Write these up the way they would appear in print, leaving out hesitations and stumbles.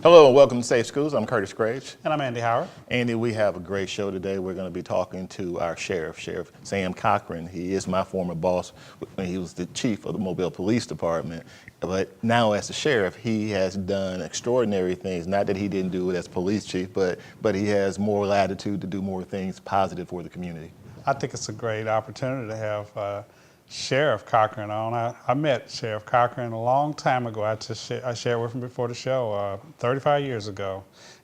Hello and welcome to Safe Schools. I'm Curtis Graves. And I'm Andy Howard. Andy, we have a great show today. We're going to be talking to our Sheriff Sam Cochran. He is my former boss when he was the chief of the Mobile Police Department. But now as the sheriff, he has done extraordinary things. Not that he didn't do it as police chief, but he has more latitude to do more things positive for the community. I think it's a great opportunity to have Sheriff Cochran on. I met Sheriff Cochran a long time ago. I shared with him before the show 35 years ago,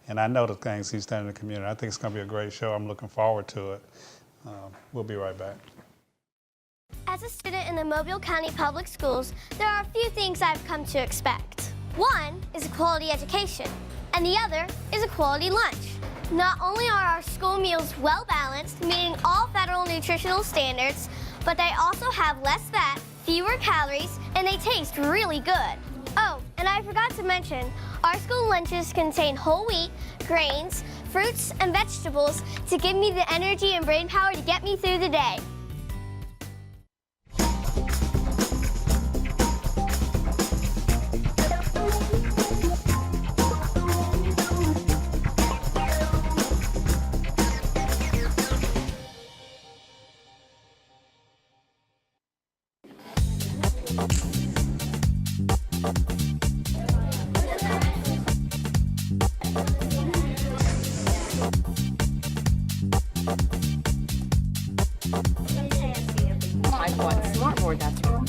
and I know the things he's done in the community. I think it's going to be a great show. I'm looking forward to it. We'll be right back. As a student in the Mobile County Public Schools, there are a few things I've come to expect. One is a quality education, and the other is a quality lunch. Not only are our school meals well balanced, meeting all federal nutritional standards, but they also have less fat, fewer calories, and they taste really good. Oh, and I forgot to mention, our school lunches contain whole wheat, grains, fruits, and vegetables to give me the energy and brain power to get me through the day. Smartboard, that's right.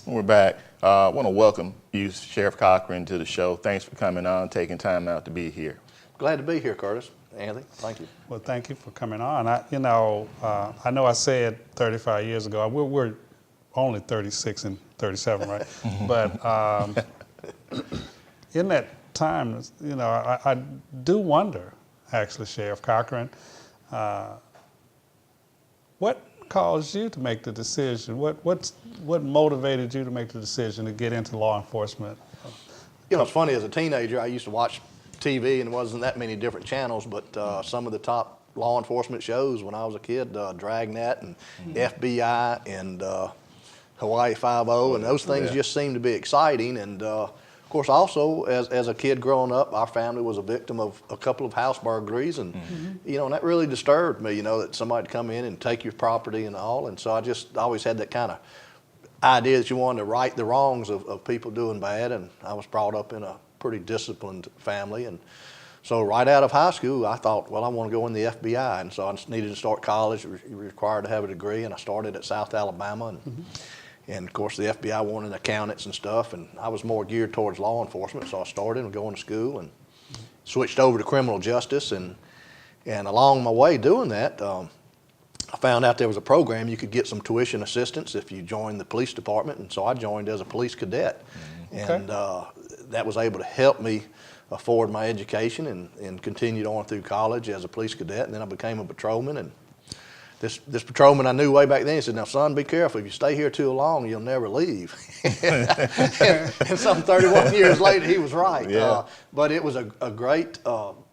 We're back. I want to welcome you, Sheriff Cochran, to the show. Thanks for coming on, taking time out to be here. Glad to be here, Curtis. Andy, thank you. Well, thank you for coming on. I know I said 35 years ago, we're only 36 and 37, right? But in that time, I do wonder, actually, Sheriff Cochran, what caused you to make the decision? What motivated you to make the decision to get into law enforcement? You know, it's funny, as a teenager, I used to watch TV, and there wasn't that many different channels, but some of the top law enforcement shows when I was a kid, Dragnet and FBI and Hawaii Five-0, and those things just seemed to be exciting. And of course, also as a kid growing up, our family was a victim of a couple of house burglaries, and and that really disturbed me. That somebody'd come in and take your property and all. And so I just always had that kind of idea that you wanted to right the wrongs of people doing bad. And I was brought up in a pretty disciplined family, and so right out of high school, I thought, well, I want to go in the FBI, and so I just needed to start college. You were required to have a degree, and I started at South Alabama. And of course, the FBI wanted accountants and stuff, and I was more geared towards law enforcement, so I started going to school and switched over to criminal justice. And along my way doing that, I found out there was a program you could get some tuition assistance if you joined the police department, and so I joined as a police cadet. And that was able to help me afford my education and continued on through college as a police cadet. And then I became a patrolman, and this patrolman I knew way back then, he said, "Now, son, be careful. If you stay here too long, you'll never leave." and some 31 years later, he was right. Yeah. But it was a great,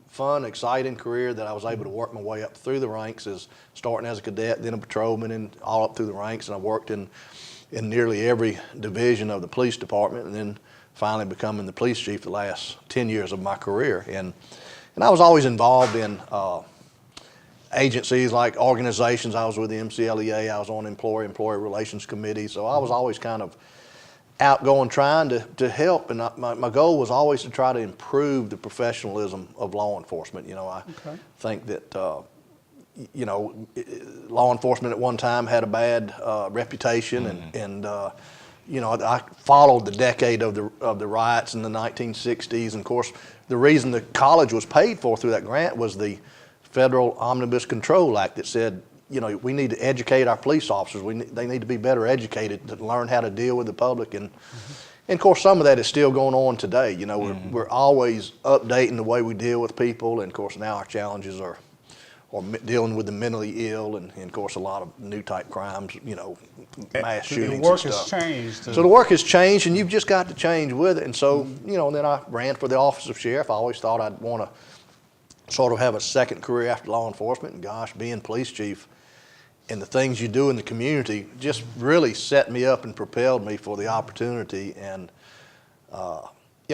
fun, exciting career that I was able to work my way up through the ranks, as starting as a cadet, then a patrolman, and all up through the ranks. And I worked in nearly every division of the police department, and then finally becoming the police chief the last 10 years of my career. And I was always involved in agencies like organizations. I was with the MCLEA, I was on employee relations committee, so I was always kind of outgoing, trying to help, and my goal was always to try to improve the professionalism of law enforcement. I think that law enforcement at one time had a bad reputation, and I followed the decade of the riots in the 1960s, and of course the reason the college was paid for through that grant was the Federal Omnibus Control Act that said, we need to educate our police officers. They need to be better educated to learn how to deal with the public. And of course, some of that is still going on today. We're always updating the way we deal with people. And of course, now our challenges are dealing with the mentally ill, and of course a lot of new type crimes, mass shootings The work and has stuff. changed. So the work has changed, and you've just got to change with it. And so, then I ran for the office of sheriff. I always thought I'd want to sort of have a second career after law enforcement. And gosh, being police chief and the things you do in the community just really set me up and propelled me for the opportunity. And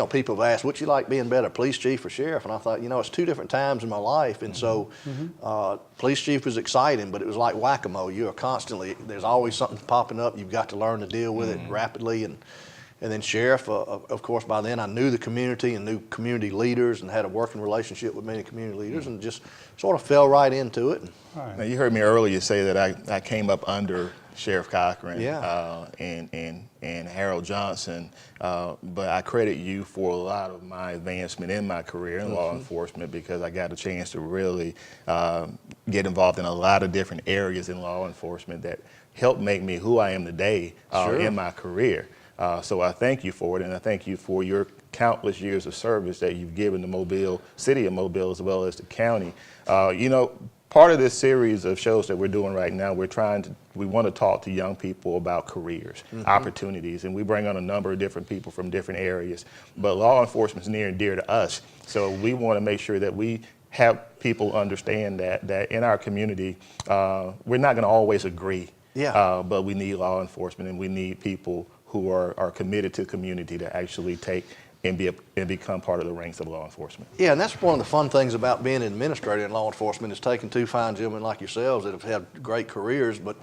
people have asked, "Would you like being better, police chief or sheriff?" And I thought, it's two different times in my life. And so, police chief was exciting, but it was like whack-a-mole. There's always something popping up. You've got to learn to deal with it rapidly. And then sheriff, of course, by then I knew the community and knew community leaders and had a working relationship with many community leaders, and just sort of fell right into it. Now, you heard me earlier say that I came up under Sheriff Cochran Yeah. and Harold Johnson, but I credit you for a lot of my advancement in my career in law enforcement, because I got a chance to really get involved in a lot of different areas in law enforcement that helped make me who I am today in my career. So I thank you for it, and I thank you for your countless years of service that you've given the city of Mobile, as well as the county. Part of this series of shows that we're doing right now, we want to talk to young people about careers, opportunities, and we bring on a number of different people from different areas. But law enforcement is near and dear to us, so we want to make sure that we have people understand that in our community, we're not going to always agree. But we need law enforcement, and we need people who are committed to community to actually take and become part of the ranks of law enforcement. Yeah, and that's one of the fun things about being an administrator in law enforcement, is taking two fine gentlemen like yourselves that have had great careers, but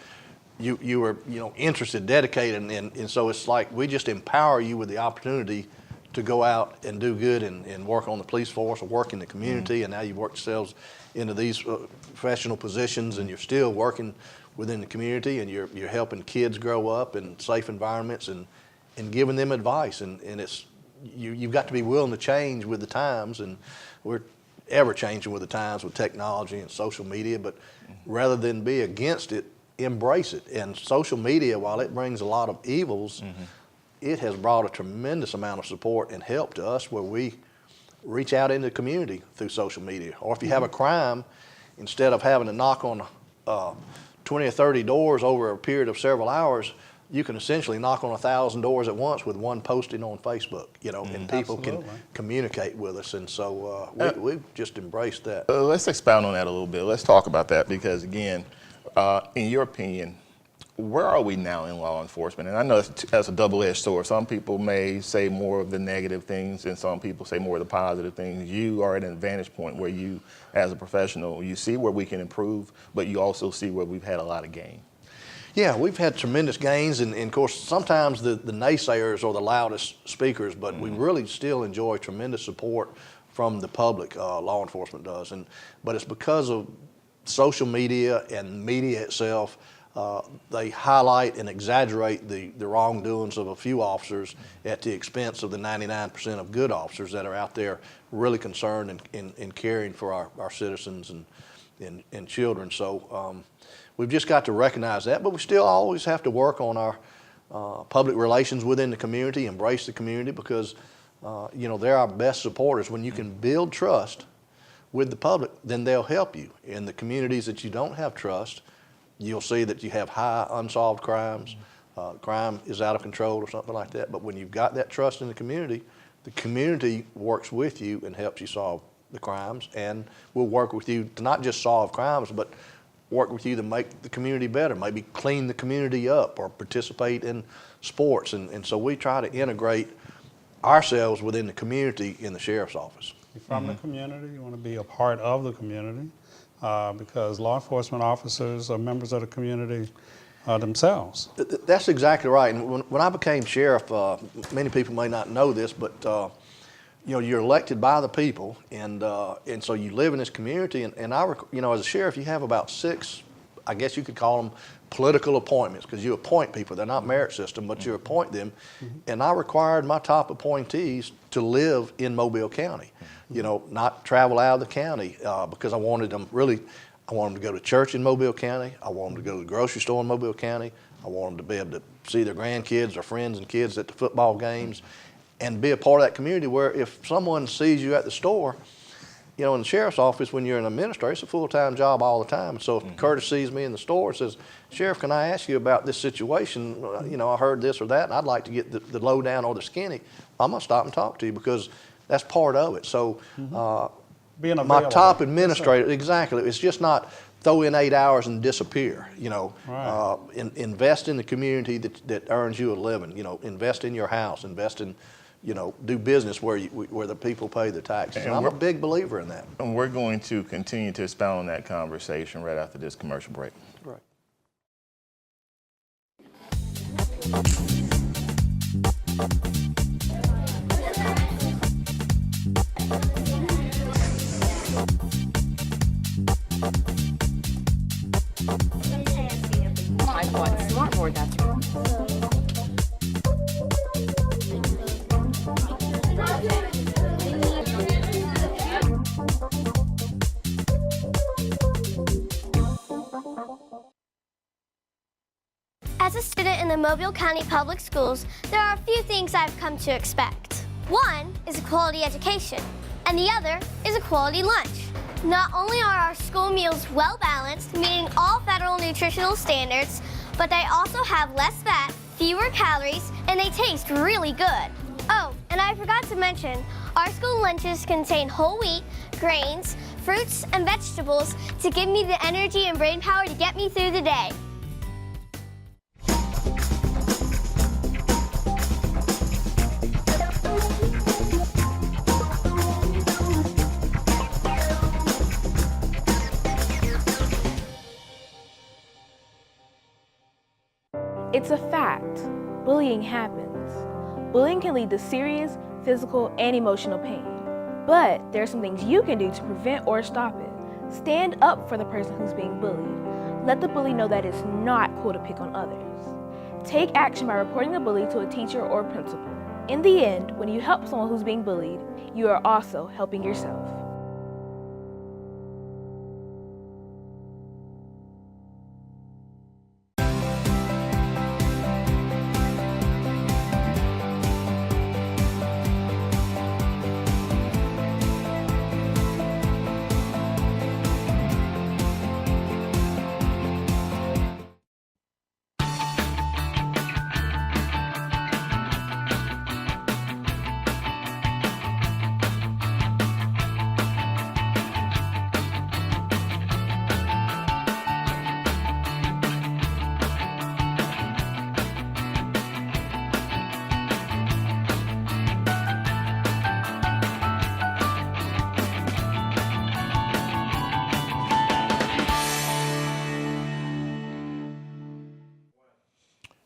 you were interested, dedicated, and so it's like we just empower you with the opportunity to go out and do good and work on the police force or work in the community, and now you've worked yourselves into these professional positions, and you're still working within the community, and you're helping kids grow up in safe environments and giving them advice, and it's you've got to be willing to change with the times, and we're ever changing with the times with technology and social media, but rather than be against it, embrace it. And social media, while it brings a lot of evils, it has brought a tremendous amount of support and help to us, where we reach out into the community through social media. Or if you have a crime, instead of having to knock on 20 or 30 doors over a period of several hours, you can essentially knock on 1,000 doors at once with one posting on Facebook, and people can communicate with us. And so we've just embraced that. Let's expound on that a little bit. Let's talk about that, because again, in your opinion, where are we now in law enforcement? And I know that's a double-edged sword. Some people may say more of the negative things, and some people say more of the positive things. You are at an advantage point where you, as a professional, you see where we can improve, but you also see where we've had a lot of gain. Yeah, we've had tremendous gains, and of course, sometimes the naysayers are the loudest speakers, but we really still enjoy tremendous support from the public, law enforcement does. But it's because of social media and media itself. They highlight and exaggerate the wrongdoings of a few officers at the expense of the 99% of good officers that are out there really concerned and caring for our citizens and children. So we've just got to recognize that, but we still always have to work on our public relations within the community, embrace the community, because they're our best supporters. When you can build trust with the public, then they'll help you. In the communities that you don't have trust, you'll see that you have high unsolved crimes, crime is out of control or something like that. But when you've got that trust in the community works with you and helps you solve the crimes, and will work with you to not just solve crimes, but work with you to make the community better, maybe clean the community up or participate in sports. And so we try to integrate ourselves within the community in the sheriff's office. You're from the community, you want to be a part of the community, because law enforcement officers are members of the community themselves. That's exactly right. And when I became sheriff, many people may not know this, but you're elected by the people, and so you live in this community. And as a sheriff, you have about 6, I guess you could call them political appointments, because you appoint people. They're not merit system, but you appoint them. And I required my top appointees to live in Mobile County, not travel out of the county, because I wanted them to go to church in Mobile County. I wanted them to go to the grocery store in Mobile County. I wanted them to be able to see their grandkids, their friends and kids at the football games, and be a part of that community, where if someone sees you at the store you know, in the sheriff's office, when you're an administrator, it's a full-time job all the time. So if Curtis sees me in the store and says, Sheriff, can I ask you about this situation? You know, I heard this or that, and I'd like to get the lowdown or the skinny. I'm going to stop and talk to you because that's part of it. So Being my available. top administrator, exactly, it's just not throw in 8 hours and disappear, you know. Right. Invest in the community that earns you a living, you know, invest in your house, invest in, you know, do business where the people pay their taxes. And I'm a big believer in that. And we're going to continue to expound on that conversation right after this commercial break. Right. I've got smartboard, that's wrong. As a student in the Mobile County Public Schools, there are a few things I've come to expect. One is a quality education, and the other is a quality lunch. Not only are our school meals well balanced, meeting all federal nutritional standards, but they also have less fat, fewer calories, and they taste really good. Oh, and I forgot to mention, our school lunches contain whole wheat, grains, fruits, and vegetables to give me the energy and brain power to get me through the day. It's a fact. Bullying happens. Bullying can lead to serious physical and emotional pain. But there are some things you can do to prevent or stop it. Stand up for the person who's being bullied. Let the bully know that it's not cool to pick on others. Take action by reporting the bully to a teacher or principal. In the end, when you help someone who's being bullied, you are also helping yourself.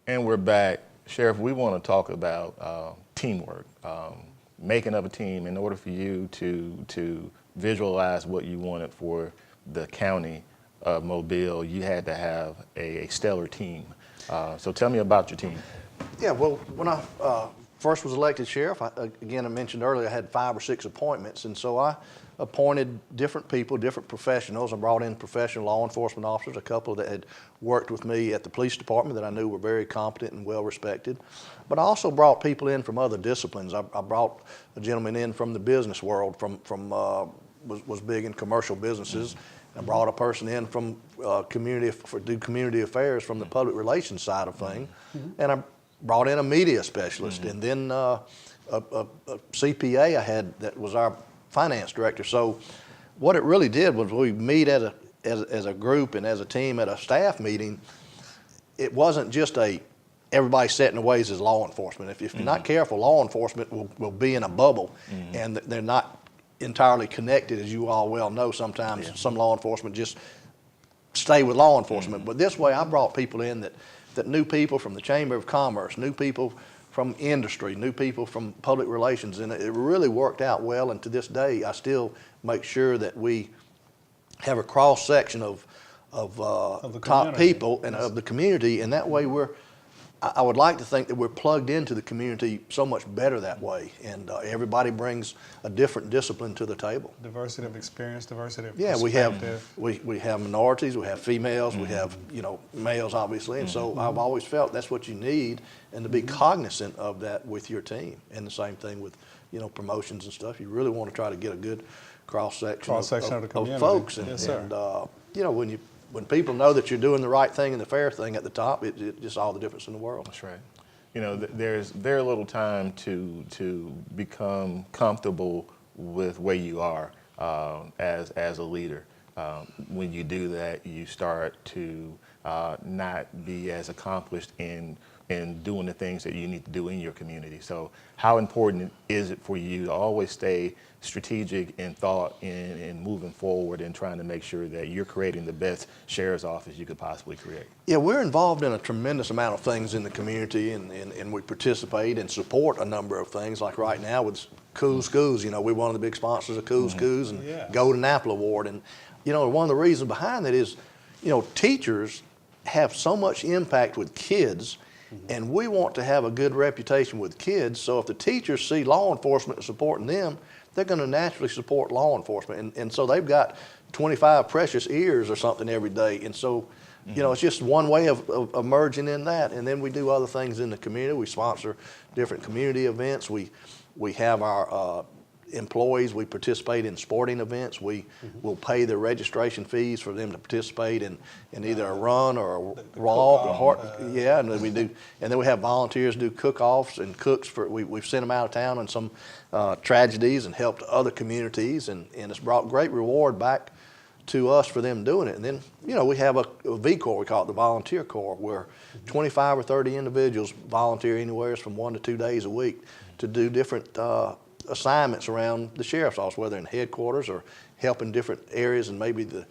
And we're back. Sheriff, we want to talk about teamwork, making up a team. In order for you to visualize what you wanted for the county of Mobile, you had to have a stellar team. So tell me about your team. Yeah, well, when I first was elected sheriff, again, I mentioned earlier, I had 5 or 6 appointments, and so I appointed different people, different professionals. I brought in professional law enforcement officers, a couple that had worked with me at the police department that I knew were very competent and well respected. But I also brought people in from other disciplines. I brought a gentleman in from the business world, was big in commercial businesses. I brought a person in from community affairs from the public relations side of things, and I brought in a media specialist, and then a CPA I had that was our finance director. So what it really did was we meet as a group and as a team at a staff meeting. It wasn't just everybody set in their ways as law enforcement. If you're not careful, law enforcement will be in a bubble, and they're not entirely connected, as you all well know. Sometimes some law enforcement just stay with law enforcement. But this way I brought people in that knew people from the Chamber of Commerce, knew people from industry, knew people from public relations, and it really worked out well. And to this day, I still make sure that we have a cross section of top community. people and of the community, and that way I would like to think that we're plugged into the community so much better that way, and everybody brings a different discipline to the table. Diversity of experience, diversity of Yeah, perspective. we have minorities, we have females, we have males obviously, and so I've always felt that's what you need, and to be cognizant of that with your team, and the same thing with promotions and stuff. You really want to try to get a good cross-section of the community. folks. And, Yes, sir. when people know that you're doing the right thing and the fair thing at the top, it just all the difference in the world. That's right. There's very little time to become comfortable with where you are as a leader. When you do that, you start to not be as accomplished in doing the things that you need to do in your community. So how important is it for you to always stay strategic in thought in moving forward and trying to make sure that you're creating the best sheriff's office you could possibly create? Yeah, we're involved in a tremendous amount of things in the community, and we participate and support a number of things. Like right now with Cool Schools, we're one of the big sponsors of Cool Schools and Golden Apple Award. And, one of the reasons behind that is, teachers have so much impact with kids, and we want to have a good reputation with kids. So if the teachers see law enforcement supporting them, they're going to naturally support law enforcement. And so they've got 25 precious ears or something every day. And so, it's just one way of emerging in that. And then we do other things in the community. We sponsor different community events. We have our employees, we participate in sporting events. We will pay their registration fees for them to participate in either a run or a walk. And then we have volunteers do cook-offs and cooks we've sent them out of town on some tragedies and helped other communities, and it's brought great reward back to us for them doing it. And then, we have a V Corps, we call it the Volunteer Corps, where 25 or 30 individuals volunteer anywhere from 1 to 2 days a week to do different assignments around the sheriff's office, whether in headquarters or helping different areas and maybe the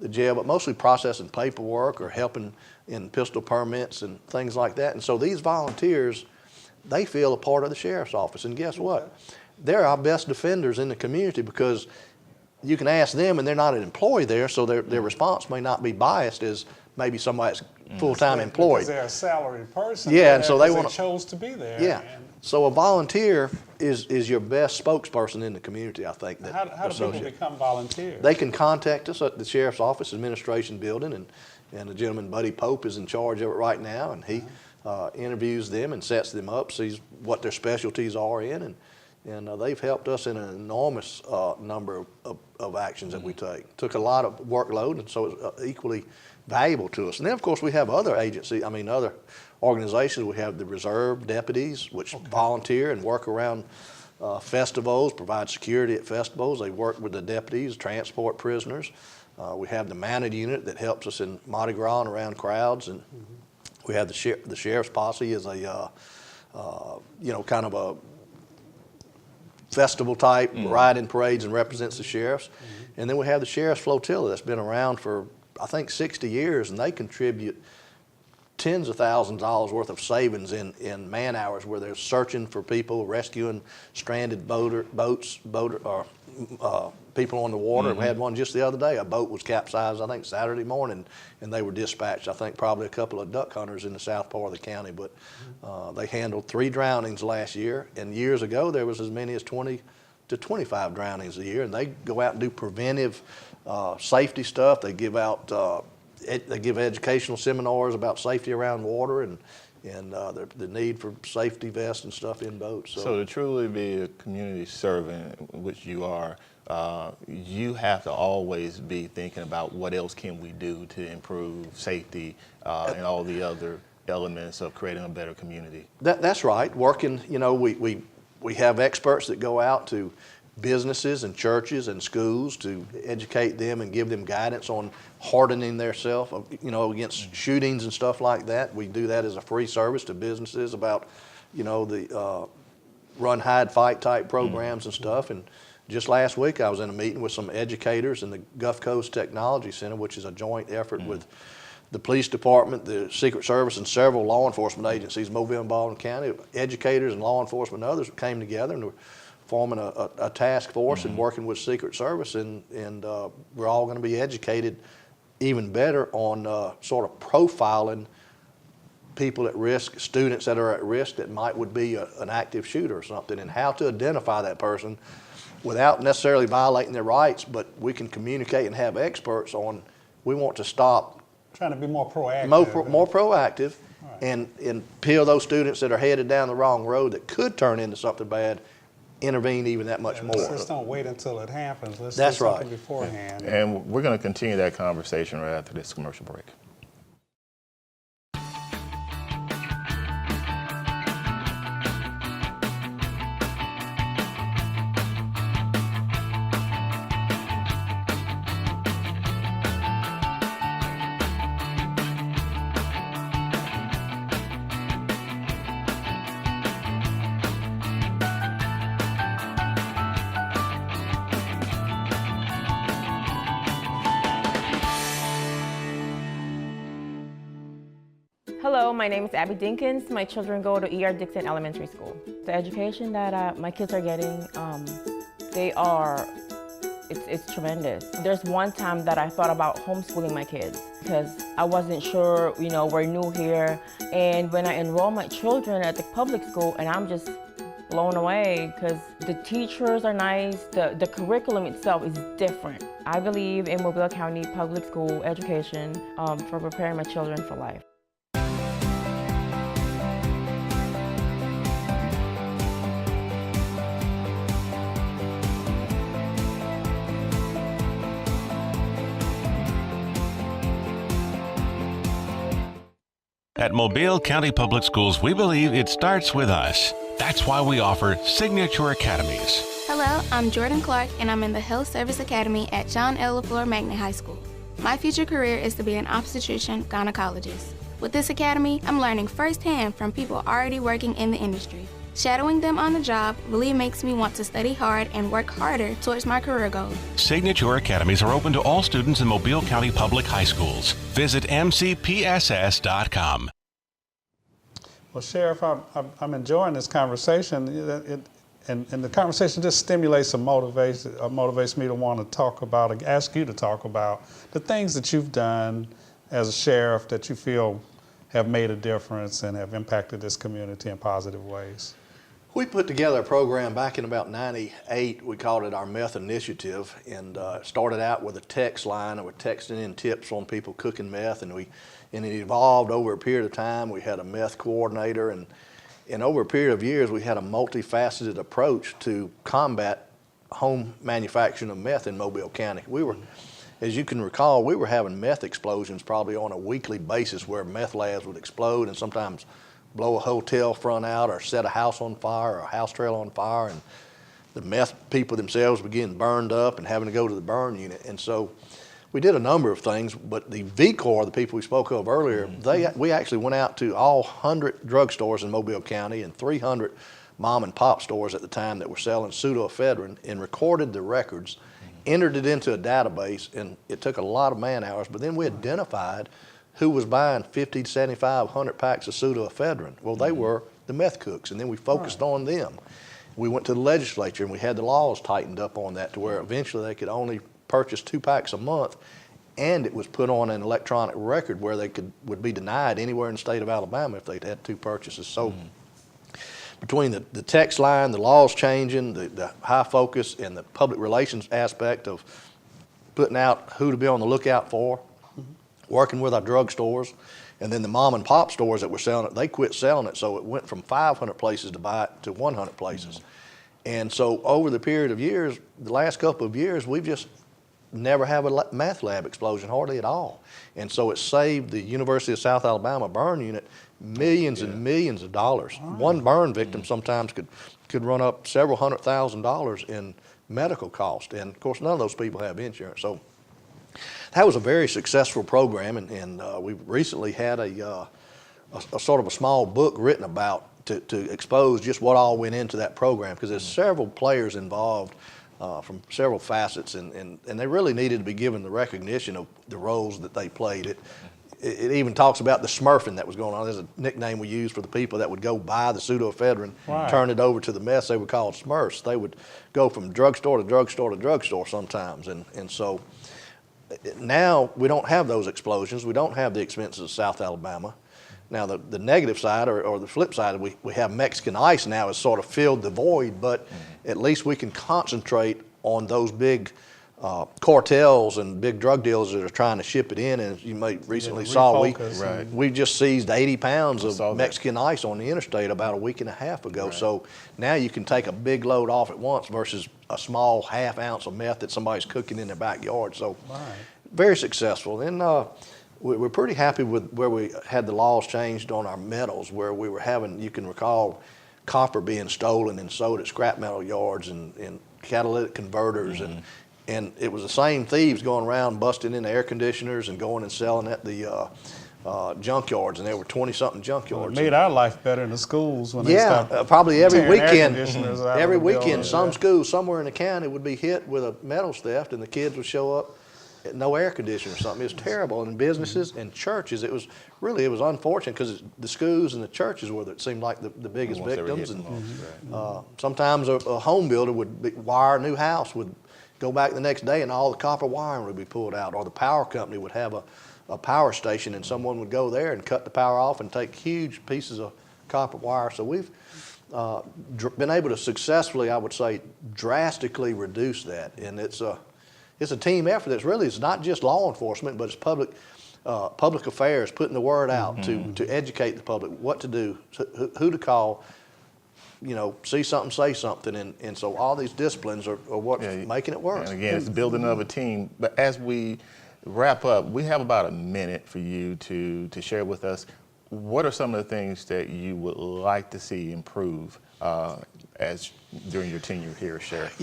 jail, but mostly processing paperwork or helping in pistol permits and things like that. And so these volunteers, they feel a part of the sheriff's office. And guess what? They're our best defenders in the community, because you can ask them and they're not an employee there, so their response may not be biased as maybe somebody that's full-time employed. Because they're a salaried person. Yeah, and so they chose to be there. Yeah. So a volunteer is your best spokesperson in the community, I think. How do people become volunteers? They can contact us at the Sheriff's Office Administration Building, and the gentleman, Buddy Pope, is in charge of it right now, and he interviews them and sets them up, sees what their specialties are in, and they've helped us in an enormous number of actions that we take. Took a lot of workload, and so it's equally valuable to us. And then, of course, we have other agencies, other organizations. We have the reserve deputies, which volunteer and work around festivals, provide security at festivals. They work with the deputies, transport prisoners. We have the mounted unit that helps us in Mardi Gras and around crowds. And we have the sheriff's posse as a, kind of a festival type, riding parades and represents the sheriffs. And then we have the sheriff's flotilla that's been around for, I think, 60 years, and they contribute tens of thousands of dollars worth of savings in man hours, where they're searching for people, rescuing stranded people on the water. We had one just the other day. A boat was capsized, I think, Saturday morning, and they were dispatched. I think probably a couple of duck hunters in the south part of the county, but they handled 3 drownings last year, and years ago there was as many as 20 to 25 drownings a year, and they go out and do preventive safety stuff. They give out they give educational seminars about safety around water and the need for safety vests and stuff in boats. So to truly be a community servant, which you are, you have to always be thinking about what else can we do to improve safety and all the other elements of creating a better community. That's right. Working, we have experts that go out to businesses and churches and schools to educate them and give them guidance on hardening themselves, against shootings and stuff like that. We do that as a free service to businesses about, the run, hide, fight type programs and stuff. And just last week I was in a meeting with some educators in the Gulf Coast Technology Center, which is a joint effort with the police department, the Secret Service, and several law enforcement agencies, Mobile and Baldwin County. Educators and law enforcement and others came together and were forming a task force and working with Secret Service, and we're all going to be educated even better on sort of profiling people at risk, students that are at risk that would be an active shooter or something, and how to identify that person without necessarily violating their rights, but we can communicate and have experts on. We want to stop. Trying to be more proactive. More proactive, right. and peel those students that are headed down the wrong road that could turn into something bad intervene even that much more. Let's don't wait until it happens. Let's That's do something right. beforehand. And we're going to continue that conversation right after this commercial break. Hello, my name is Abby Dinkins. My children go to E.R. Dixon Elementary School. The education that my kids are getting, it's tremendous. There's one time that I thought about homeschooling my kids because I wasn't sure, we're new here. And when I enroll my children at the public school, and I'm just blown away because the teachers are nice, the curriculum itself is different. I believe in Mobile County public school education for preparing my children for life. At Mobile County Public Schools, we believe it starts with us. That's why we offer Signature Academies. Hello, I'm Jordan Clark, and I'm in the Health Service Academy at John L. LaFleur Magnet High School. My future career is to be an obstetrician gynecologist. With this academy, I'm learning firsthand from people already working in the industry. Shadowing them on the job really makes me want to study hard and work harder towards my career goals. Signature Academies are open to all students in Mobile County Public High Schools. Visit mcpss.com. Well, Sheriff, I'm enjoying this conversation, and the conversation just stimulates and motivates me to want to talk about, ask you to talk about the things that you've done as a sheriff that you feel have made a difference and have impacted this community in positive ways. We put together a program back in about '98. We called it our Meth Initiative, and started out with a text line, and we're texting in tips on people cooking meth, and it evolved over a period of time. We had a meth coordinator, and over a period of years, we had a multifaceted approach to combat home manufacturing of meth in Mobile County. We were, as you can recall, we were having meth explosions probably on a weekly basis where meth labs would explode and sometimes blow a hotel front out or set a house on fire or a house trail on fire, and the meth people themselves were getting burned up and having to go to the burn unit. And so we did a number of things, but the V-Corps, the people we spoke of earlier, we actually went out to all 100 drugstores in Mobile County and 300 mom and pop stores at the time that were selling pseudoephedrine and recorded the records, entered it into a database, and it took a lot of man hours, but then we identified who was buying 50, 75, 100 packs of pseudoephedrine. Well, they were the meth cooks, and then we focused on them. We went to the legislature, and we had the laws tightened up on that to where eventually they could only purchase 2 packs a month, and it was put on an electronic record where they would be denied anywhere in the state of Alabama if they'd had 2 purchases. So between the text line, the laws changing, the high focus, and the public relations aspect of putting out who to be on the lookout for, working with our drugstores, and then the mom and pop stores that were selling it, they quit selling it, so it went from 500 places to buy it to 100 places. And so over the period of years, the last couple of years, we've just never have a meth lab explosion, hardly at all. And so it saved the University of South Alabama burn unit millions and millions of dollars. One burn victim sometimes could run up several $100,000 in medical cost, and of course none of those people have insurance. So that was a very successful program, and we recently had a sort of a small book written about to expose just what all went into that program, because there's several players involved from several facets, and they really needed to be given the recognition of the roles that they played. It even talks about the smurfing that was going on. There's a nickname we use for the people that would go buy the pseudoephedrine, turn it over to the mess. They were called smurfs. They would go from drugstore to drugstore to drugstore sometimes, and so now we don't have those explosions. We don't have the expenses of South Alabama. Now the negative side, or the flip side, we have Mexican ice now has sort of filled the void, but at least we can concentrate on those big cartels and big drug dealers that are trying to ship it in. And as you may recently saw, we just seized 80 pounds of Mexican ice on the interstate about a week and a half ago. So now you can take a big load off at once versus a small half ounce of meth that somebody's cooking in their backyard. So very successful. And we're pretty happy with where we had the laws changed on our metals, where we were having, you can recall, copper being stolen and sold at scrap metal yards and catalytic converters, and it was the same thieves going around busting in the air conditioners and going and selling at the junkyards, and there were 20-something junkyards. Well, it made our life better in the schools when they yeah, stopped probably every weekend. Every weekend, some schools somewhere in the county would be hit with a metals theft, and the kids would show up. No air conditioner or something. It was terrible. And businesses and churches, it was unfortunate because the schools and the churches were, it seemed like, the biggest victims. And sometimes a home builder would wire a new house, would go back the next day and all the copper wiring would be pulled out, or the power company would have a power station and someone would go there and cut the power off and take huge pieces of copper wire. So we've been able to successfully, I would say, drastically reduce that. And it's a team effort that's really, it's not just law enforcement, but it's public affairs, putting the word out to educate the public what to do, who to call, see something, say something. And so all these disciplines are what's making it work. And again, it's building of a team. But as we wrap up, we have about a minute for you to share with us, what are some of the things that you would like to see improve during your tenure here, Sheriff?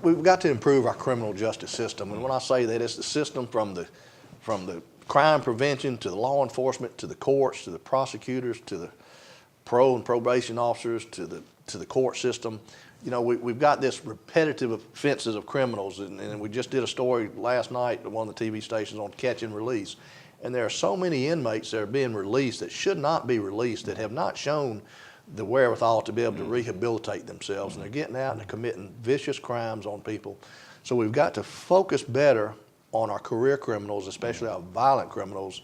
We've got to improve our criminal justice system, and when I say that, it's the system from the crime prevention to the law enforcement to the courts to the prosecutors to the parole and probation officers to the court system. We've got this repetitive offenses of criminals, and we just did a story last night at one of the TV stations on catch and release, and there are so many inmates that are being released that should not be released, that have not shown the wherewithal to be able to rehabilitate themselves, and they're getting out and they're committing vicious crimes on people. So we've got to focus better on our career criminals, especially our violent criminals,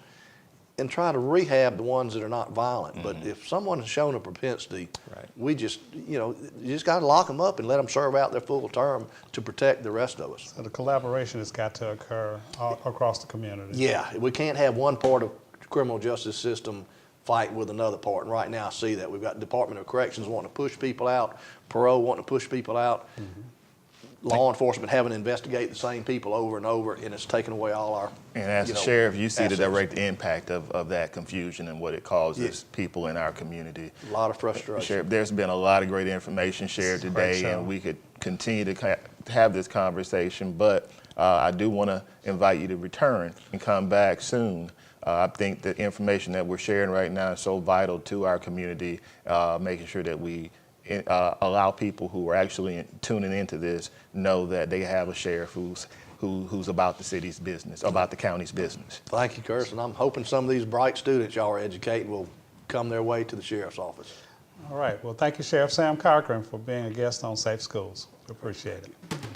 and try to rehab the ones that are not violent. But if someone has shown a propensity, we just, you just got to lock them up and let them serve out their full term to protect the rest of us. So the collaboration has got to occur all across the community. Yeah, we can't have one part of the criminal justice system fight with another part, and right now I see that. We've got Department of Corrections wanting to push people out, parole wanting to push people out, law enforcement having to investigate the same people over and over, and it's taken away all our And as a sheriff, you see assets. the direct impact of that confusion and what it causes people in our community. A lot of frustration. Sheriff, there's been a lot of great information shared today, and we could continue to have this conversation, but I do want to invite you to return and come back soon. I think the information that we're sharing right now is so vital to our community, making sure that we allow people who are actually tuning into this know that they have a sheriff who's about the city's business, about the county's business. Thank you, Curt, and I'm hoping some of these bright students y'all are educating will come their way to the sheriff's office. All right. Well, thank you, Sheriff Sam Cochran, for being a guest on Safe Schools. We appreciate it.